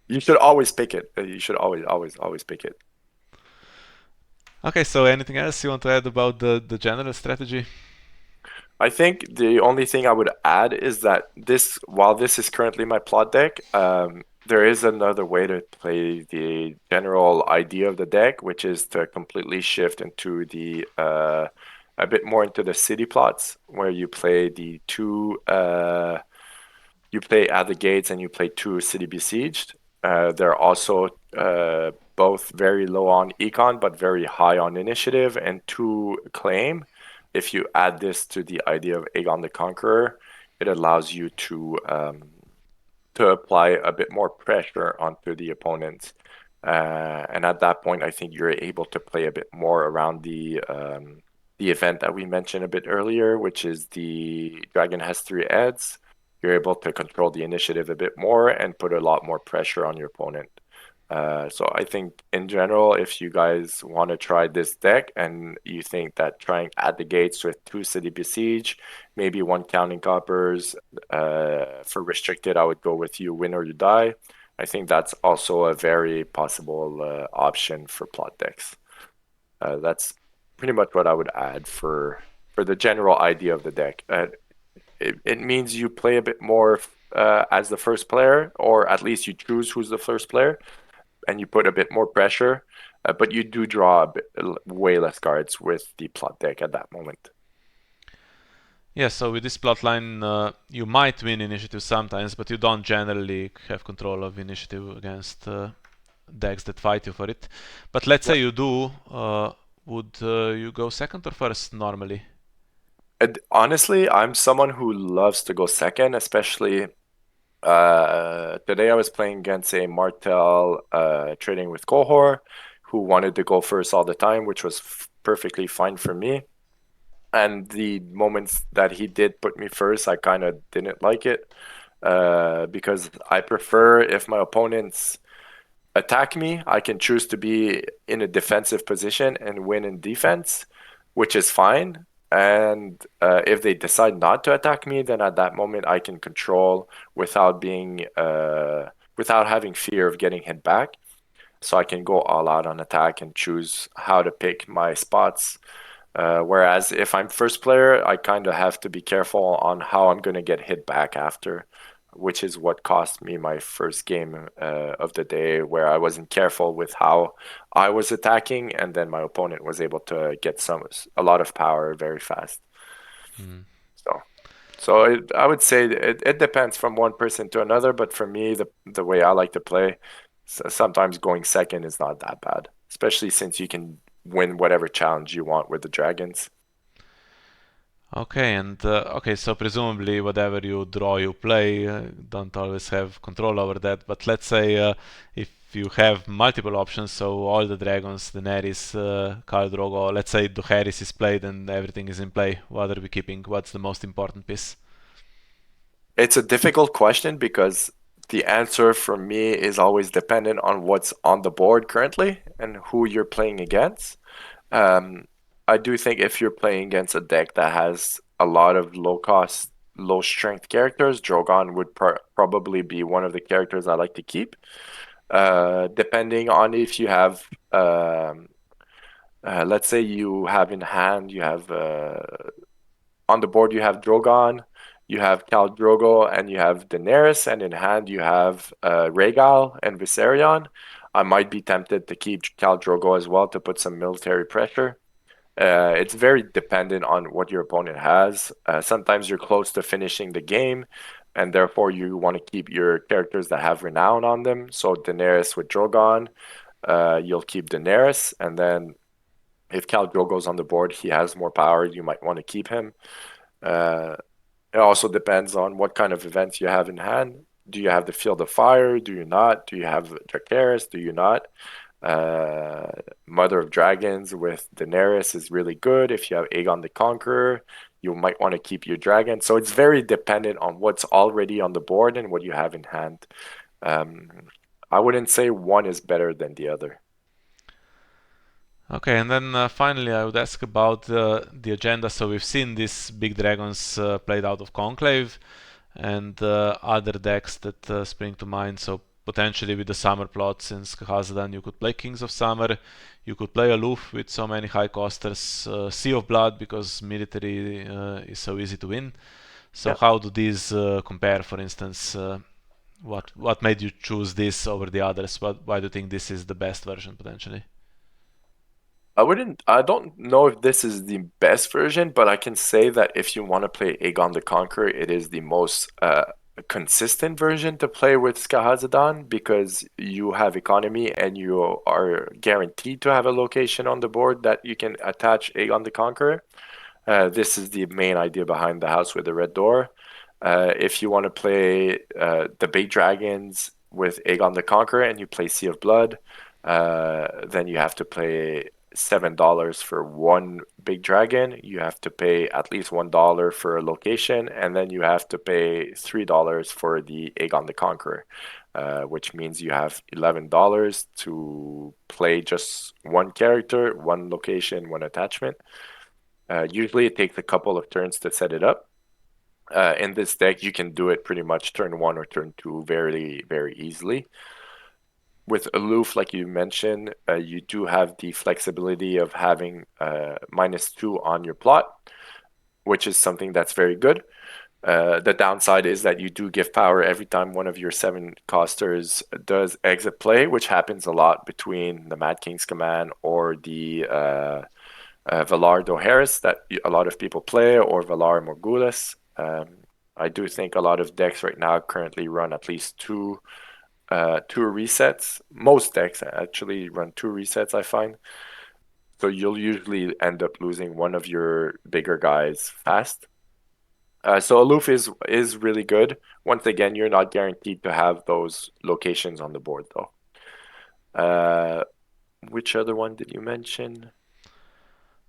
S2: You should always pick it. You should always pick it.
S1: Okay, so anything else you want to add about the general strategy?
S2: I think the only thing I would add is that while this is currently my plot deck, there is another way to play the general idea of the deck, which is to completely shift into a bit more into the city plots, where you play at the gates and you play two city besieged. They're also both very low on econ, but very high on initiative and two claim. If you add this to the idea of Aegon the Conqueror, it allows you to apply a bit more pressure onto the opponents. And at that point, I think you're able to play a bit more around the event that we mentioned a bit earlier, which is the dragon has three heads. You're able to control the initiative a bit more and put a lot more pressure on your opponent. So I think in general, if you guys want to try this deck and you think that trying at the gates with two city besiege, maybe one counting coppers, for restricted, I would go with you win or you die. I think that's also a very possible option for plot decks. That's pretty much what I would add for the general idea of the deck. It means you play a bit more as the first player, or at least you choose who's the first player, and you put a bit more pressure, but you do draw way less cards with the plot deck at that moment.
S1: Yeah, so with this plotline, you might win initiative sometimes, but you don't generally have control of initiative against decks that fight you for it. But let's say
S2: Yep.
S1: you do, would you go second or first normally?
S2: And honestly, I'm someone who loves to go second, especially today I was playing against a Martel trading with Kohor, who wanted to go first all the time, which was perfectly fine for me. And the moments that he did put me first, I kind of didn't like it because I prefer if my opponents attack me, I can choose to be in a defensive position and win in defense, which is fine. And if they decide not to attack me, then at that moment I can control without having fear of getting hit back. So I can go all out on attack and choose how to pick my spots. Whereas if I'm first player, I kind of have to be careful on how I'm going to get hit back after, which is what cost me my first game of the day, where I wasn't careful with how I was attacking, and then my opponent was able to get a lot of power very fast.
S1: Hmm.
S2: So, I would say it depends from one person to another, but for me, the way I like to play, sometimes going second is not that bad, especially since you can win whatever challenge you want with the dragons.
S1: Okay, and okay, so presumably whatever you draw, you play, don't always have control over that. But let's say if you have multiple options, so all the dragons, Daenerys, Khal Drogo, let's say Dohaeris is played and everything is in play. What are we keeping? What's the most important piece?
S2: It's a difficult question because the answer for me is always dependent on what's on the board currently and who you're playing against. Um, I do think if you're playing against a deck that has a lot of low cost, low strength characters, Drogon would probably be one of the characters I like to keep. Depending on if you have, let's say you have in hand, you have on the board you have Drogon, you have Khal Drogo, and you have Daenerys, and in hand you have Rhaegal and Viserion. I might be tempted to keep Khal Drogo as well to put some military pressure. It's very dependent on what your opponent has. Sometimes you're close to finishing the game, and therefore you want to keep your characters that have renown on them. So Daenerys with Drogon, you'll keep Daenerys, and then if Khal Drogo's on the board, he has more power. You might want to keep him. Uh, it also depends on what kind of events you have in hand. Do you have the Field of Fire? Do you not? Do you have Dracarys? Do you not? Uh, Mother of Dragons with Daenerys is really good. If you have Aegon the Conqueror, you might want to keep your dragon. So it's very dependent on what's already on the board and what you have in hand. Um, I wouldn't say one is better than the other.
S1: Okay, and then finally, I would ask about the agenda. So we've seen these big dragons played out of Conclave, and other decks that spring to mind. So potentially with the summer plot, since Khazad, you could play Kings of Summer, you could play Aloof with so many high costers, Sea of Blood because military is so easy to win. So
S2: Yeah.
S1: how do these compare? For instance, what made you choose this over the others? Why do you think this is the best version potentially?
S2: I don't know if this is the best version, but I can say that if you want to play Aegon the Conqueror, it is the most consistent version to play with Skahazadon because you have economy and you are guaranteed to have a location on the board that you can attach Aegon the Conqueror. This is the main idea behind the house with the red door. If you want to play the big dragons with Aegon the Conqueror and you play Sea of Blood, then you have to pay $7 for one big dragon. You have to pay at least $1 for a location, and then you have to pay $3 for the Aegon the Conqueror, which means you have $11 to play just one character, one location, one attachment. Usually it takes a couple of turns to set it up. In this deck, you can do it pretty much turn one or turn two very, very easily. With Aloof, like you mentioned, you do have the flexibility of having -2 on your plot, which is something that's very good. The downside is that you do give power every time one of your seven costers does exit play, which happens a lot between the Mad King's Command or the Valar Dohaeris that a lot of people play, or Valar Morghulis. I do think a lot of decks right now currently run at least two resets. Most decks actually run two resets, I find. So you'll usually end up losing one of your bigger guys fast. So Aloof is really good. Once again, you're not guaranteed to have those locations on the board though. Uh, which other one did you mention?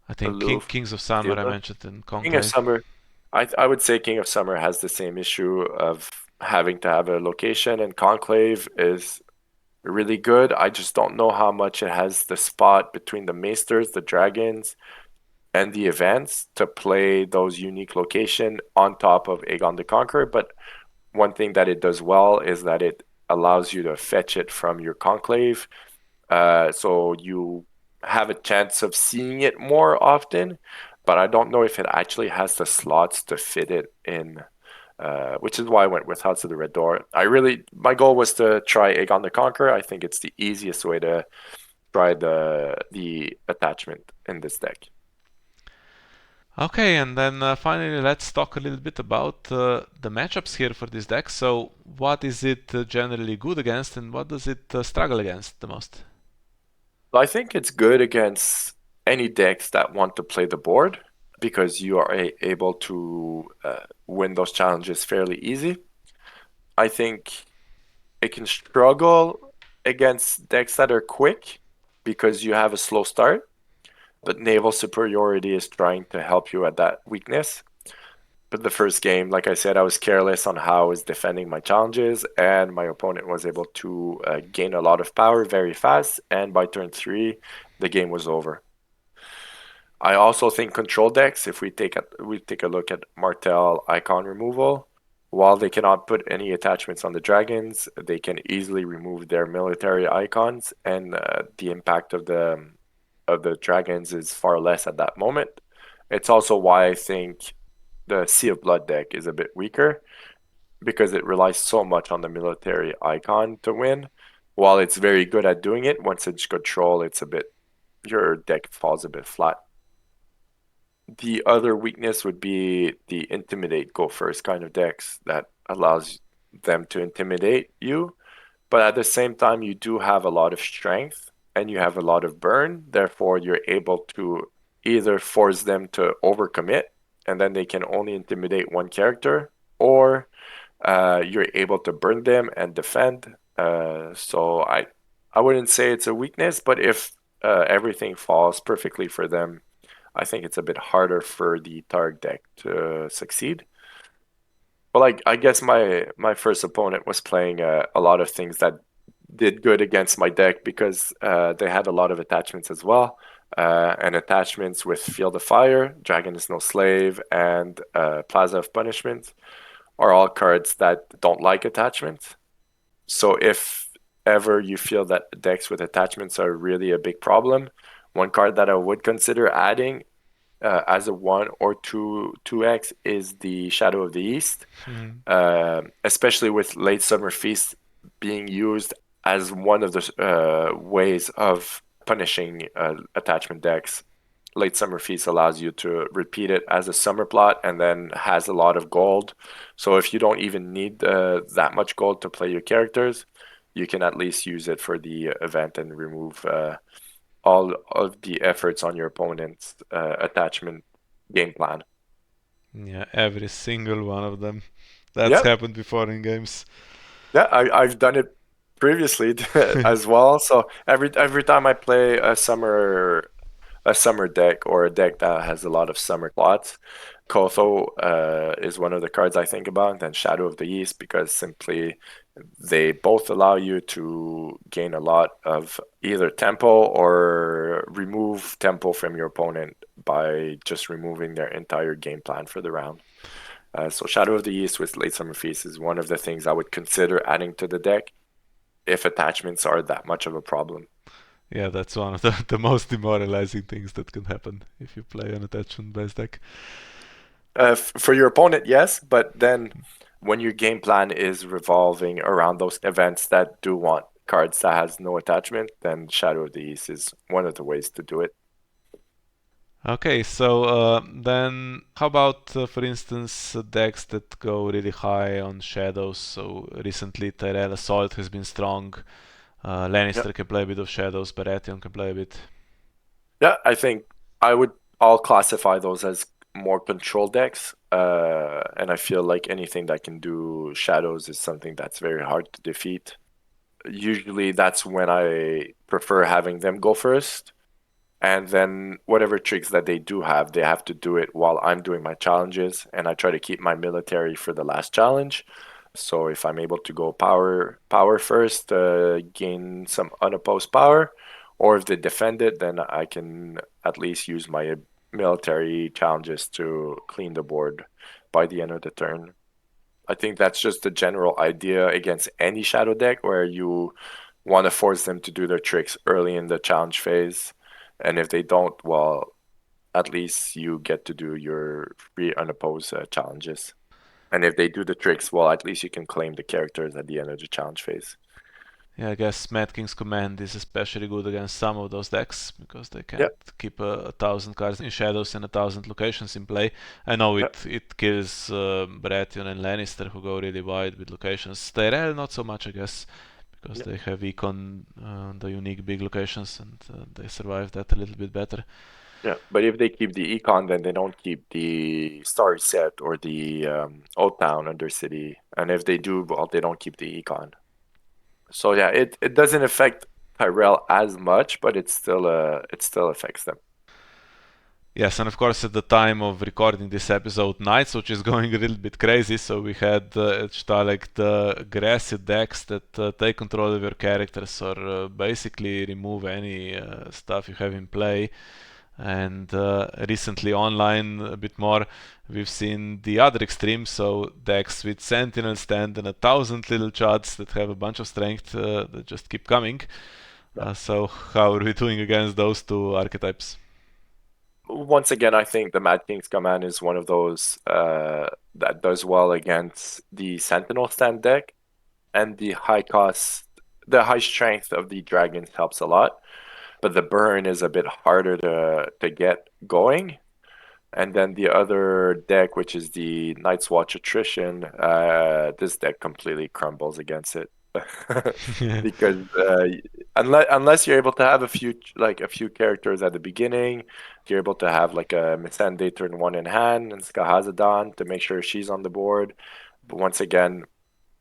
S1: I think
S2: Aloof,
S1: Kings of Summer I
S2: Sealed.
S1: mentioned in
S2: King of
S1: Conclave.
S2: Summer. I would say King of Summer has the same issue of having to have a location, and Conclave is really good. I just don't know how much it has the spot between the Maesters, the Dragons, and the events to play those unique location on top of Aegon the Conqueror. But one thing that it does well is that it allows you to fetch it from your conclave, so you have a chance of seeing it more often. But I don't know if it actually has the slots to fit it in, which is why I went with House of the Red Door. My goal was to try Aegon the Conqueror. I think it's the easiest way to try the attachment in this deck.
S1: Okay, and then finally let's talk a little bit about the matchups here for this deck. So, what is it generally good against, and what does it struggle against the most?
S2: So I think it's good against any decks that want to play the board because you are able to win those challenges fairly easy. I think it can struggle against decks that are quick because you have a slow start, but naval superiority is trying to help you at that weakness. But the first game, like I said, I was careless on how I was defending my challenges, and my opponent was able to gain a lot of power very fast. And by turn three, the game was over. I also think control decks, if we take a look at Martel icon removal, while they cannot put any attachments on the dragons, they can easily remove their military icons, and the impact of the dragons is far less at that moment. It's also why I think the Sea of Blood deck is a bit weaker because it relies so much on the military icon to win. While it's very good at doing it, once it's control, your deck falls a bit flat. The other weakness would be the intimidate go first kind of decks that allows them to intimidate you, but at the same time you do have a lot of strength and you have a lot of burn, therefore you're able to either force them to overcommit and then they can only intimidate one character, or you're able to burn them and defend. So I wouldn't say it's a weakness, but if everything falls perfectly for them, I think it's a bit harder for the Targ deck to succeed. Well, I guess my first opponent was playing a lot of things that did good against my deck because they had a lot of attachments as well. And attachments with Field of Fire, Dragon is no Slave, and Plaza of Punishment are all cards that don't like attachments. So if ever you feel that decks with attachments are really a big problem, one card that I would consider adding as a one or two X is the Shadow of the East,
S1: Mhm.
S2: especially with Late Summer Feast being used as one of the ways of punishing attachment decks. Late Summer Feast allows you to repeat it as a summer plot and then has a lot of gold. So if you don't even need that much gold to play your characters, you can at least use it for the event and remove all of the efforts on your opponent's attachment game plan.
S1: Yeah, every single one of them. That's
S2: Yeah,
S1: happened before in games.
S2: yeah, I've done it previously as well. So every time I play a summer deck or a deck that has a lot of summer plots, Kotho is one of the cards I think about, and then Shadow of the East because simply they both allow you to gain a lot of either tempo or remove tempo from your opponent by just removing their entire game plan for the round. So Shadow of the East with Late Summer Feast is one of the things I would consider adding to the deck if attachments are that much of a problem.
S1: Yeah, that's one of the most demoralizing things that can happen if you play an attachment based deck.
S2: For your opponent, yes, but then when your game plan is revolving around those events that do want cards that has no attachment, then Shadow of the East is one of the ways to do it.
S1: Okay, so then how about, for instance, decks that go really high on shadows? So recently Tyrell Assault has been strong.
S2: Yeah,
S1: Lannister can play a bit of shadows, Baratheon can play a bit.
S2: yeah, I think I would all classify those as more control decks. And I feel like anything that can do shadows is something that's very hard to defeat. Usually that's when I prefer having them go first. And then whatever tricks that they do have, they have to do it while I'm doing my challenges. And I try to keep my military for the last challenge. So if I'm able to go power first, gain some unopposed power, or if they defend it, then I can at least use my military challenges to clean the board by the end of the turn. I think that's just the general idea against any shadow deck where you want to force them to do their tricks early in the challenge phase. And if they don't, well, at least you get to do your free unopposed challenges. And if they do the tricks, well, at least you can claim the characters at the end of the challenge phase.
S1: Yeah, I guess Mad King's Command is especially good against some of those decks because they
S2: Yeah,
S1: can't keep a thousand cards in shadows and a thousand locations in play. I know
S2: yeah,
S1: it kills Baratheon and Lannister who go really wide with locations. Tyrell not so much, I guess, because
S2: yeah,
S1: they have Econ, the unique big locations, and they survive that a little bit better.
S2: yeah. But if they keep the econ, then they don't keep the Starry Set or the Old Town Undercity. And if they do, well, they don't keep the econ. So yeah, it doesn't affect Tyrell as much, but it still affects them.
S1: Yes, and of course, at the time of recording this episode, Night which is going a little bit crazy, so we had like the aggressive decks that take control of your characters or basically remove any stuff you have in play. And recently online a bit more, we've seen the other extreme, so decks with Sentinel Stand and a thousand little charts that have a bunch of strength that just keep coming.
S2: Yeah.
S1: So how are we doing against those two archetypes?
S2: Once again, I think the Mad King's Command is one of those that does well against the Sentinel Stand deck, and the high strength of the dragons helps a lot. But the burn is a bit harder to get going. And then the other deck, which is the Night's Watch Attrition, this deck completely crumbles against it. Because unless you're able to have a few characters at the beginning, you're able to have like a Missandei turn one in hand and Skahazadon to make sure she's on the board. But once again,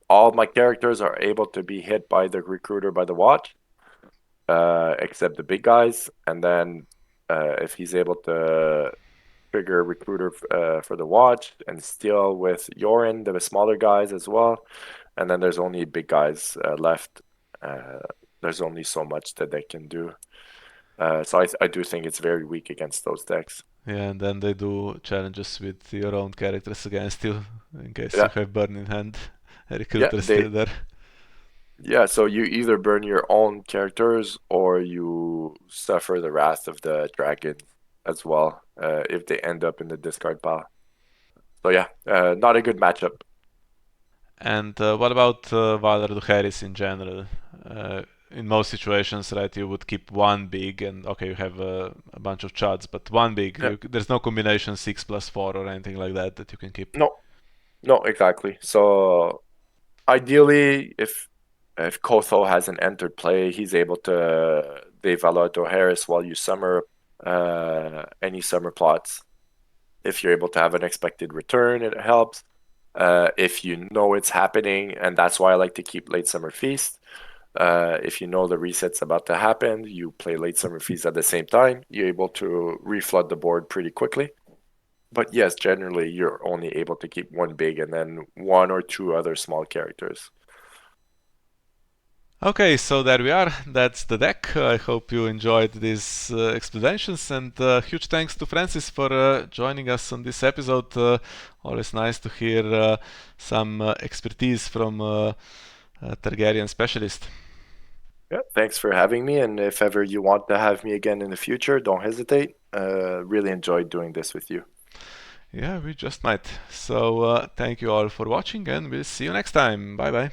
S2: all my characters are able to be hit by the recruiter by the watch, except the big guys. And then if he's able to trigger recruiter for the watch, and steal with Yorin, the smaller guys as well. And then there's only big guys left. Uh, there's only so much that they can do. So I do think it's very weak against those decks.
S1: Yeah, and then they do challenges with your own characters against you, in case
S2: Yeah,
S1: you have Burn in hand. A
S2: yeah,
S1: recruiter is still there.
S2: yeah. So you either burn your own characters or you suffer the wrath of the dragon as well if they end up in the discard pile. So yeah, not a good matchup.
S1: And what about Valar Duharis in general? In most situations, right, you would keep one big, and okay, you have a bunch of chuds, but one big.
S2: Yeah.
S1: There's no combination 6+4 or anything like that that you can keep.
S2: No, no, exactly. So ideally, if Kotho hasn't entered play, he's able to develop Harris while you summer any summer plots. If you're able to have an expected return, it helps. If you know it's happening, and that's why I like to keep Late Summer Feast. If you know the reset's about to happen, you play Late Summer Feast at the same time. You're able to reflood the board pretty quickly. But yes, generally you're only able to keep one big and then one or two other small characters.
S1: Okay, so there we are. That's the deck. I hope you enjoyed these explanations, and huge thanks to Francis for joining us on this episode. Always nice to hear some expertise from a Targaryen specialist.
S2: Yeah, thanks for having me. And if ever you want to have me again in the future, don't hesitate. Really enjoyed doing this with you.
S1: Yeah, we just might. So thank you all for watching, and we'll see you next time. Bye bye.